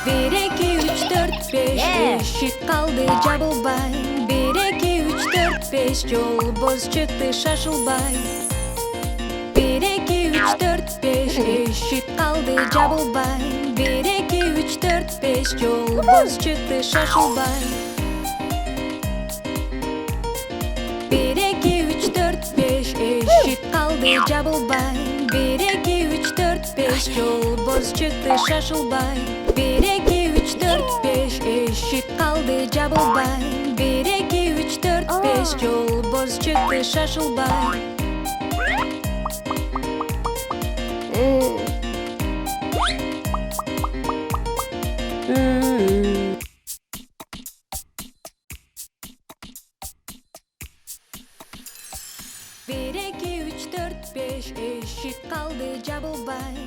Bir, iki, üç, dört, beş. Eşit kaldı Cabılbay. Bir, iki, üç, dört, beş. Yol boz çıktı Şaşılbay. Bir, iki, üç, dört, beş. Eşit kaldı Cabılbay. Bir, iki, üç, dört, beş. Yol boz çıktı Şaşılbay. Bir, iki, üç, dört, beş. Eşit kaldı Cabılbay. Bir, iki, üç, dört, beş. Yol boz çıktı Şaşılbay. Bir, iki, üç, dört, beş. Eşit kaldı Cabılbay. Bir, iki, üç, dört, beş. Yol boz çıktı Şaşılbay. Bir, iki, üç, dört, beş. Eşit kaldı Cabılbay.